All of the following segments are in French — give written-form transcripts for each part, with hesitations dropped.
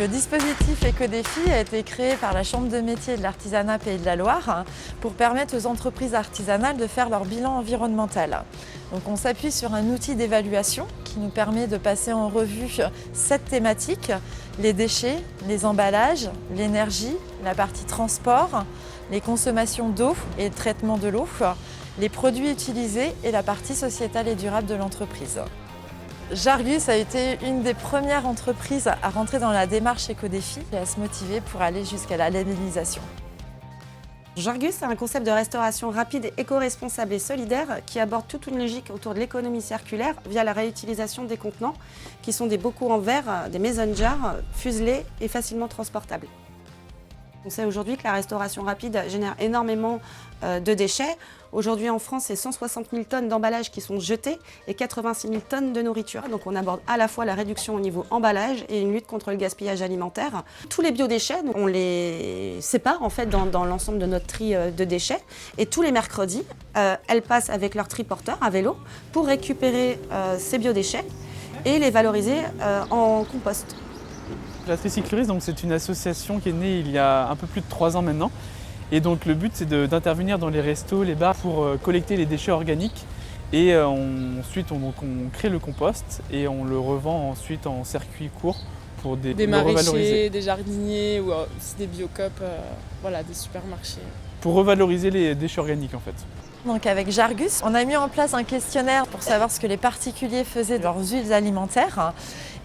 Le dispositif Éco-Défi a été créé par la Chambre de métiers et de l'artisanat Pays de la Loire pour permettre aux entreprises artisanales de faire leur bilan environnemental. Donc on s'appuie sur un outil d'évaluation qui nous permet de passer en revue 7 thématiques: les déchets, les emballages, l'énergie, la partie transport, les consommations d'eau et le traitement de l'eau, les produits utilisés et la partie sociétale et durable de l'entreprise. Jargus a été une des premières entreprises à rentrer dans la démarche Éco-Défi et à se motiver pour aller jusqu'à la labellisation. Jargus, c'est un concept de restauration rapide, éco-responsable et solidaire qui aborde toute une logique autour de l'économie circulaire via la réutilisation des contenants qui sont des bocaux en verre, des mason jars, fuselés et facilement transportables. On sait aujourd'hui que la restauration rapide génère énormément de déchets. Aujourd'hui en France, c'est 160 000 tonnes d'emballages qui sont jetées et 86 000 tonnes de nourriture. Donc on aborde à la fois la réduction au niveau emballage et une lutte contre le gaspillage alimentaire. Tous les biodéchets, on les sépare en fait dans l'ensemble de notre tri de déchets. Et tous les mercredis, elles passent avec leur triporteur à vélo pour récupérer ces biodéchets et les valoriser en compost. La Tricyclerie, c'est une association qui est née il y a un peu plus de 3 ans maintenant. Et donc le but, c'est d'intervenir dans les restos, les bars pour collecter les déchets organiques. Et ensuite, on crée le compost et on le revend ensuite en circuit court pour des le revaloriser. maraîchers, des jardiniers ou aussi des biocoop, voilà, des supermarchés. Pour revaloriser les déchets organiques en fait. Donc avec Jargus, on a mis en place un questionnaire pour savoir ce que les particuliers faisaient de leurs huiles alimentaires.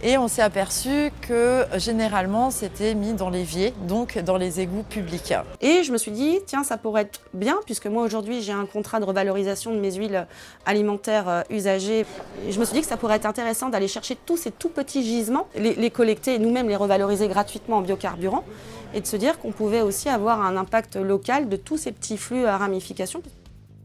Et on s'est aperçu que généralement c'était mis dans l'évier, donc dans les égouts publics. Et je me suis dit, tiens, ça pourrait être bien, puisque moi aujourd'hui j'ai un contrat de revalorisation de mes huiles alimentaires usagées. Et je me suis dit que ça pourrait être intéressant d'aller chercher tous ces tout petits gisements, les collecter et nous-mêmes les revaloriser gratuitement en biocarburant, et de se dire qu'on pouvait aussi avoir un impact local de tous ces petits flux à ramification.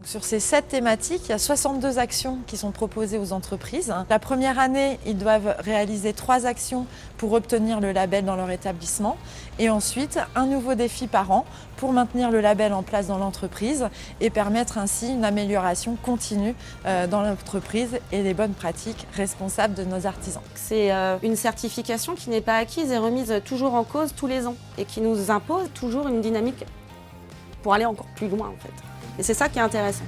Sur ces 7 thématiques, il y a 62 actions qui sont proposées aux entreprises. La première année, ils doivent réaliser 3 actions pour obtenir le label dans leur établissement. Et ensuite, un nouveau défi par an pour maintenir le label en place dans l'entreprise et permettre ainsi une amélioration continue dans l'entreprise et les bonnes pratiques responsables de nos artisans. C'est une certification qui n'est pas acquise et remise toujours en cause tous les ans et qui nous impose toujours une dynamique pour aller encore plus loin en fait. Et c'est ça qui est intéressant.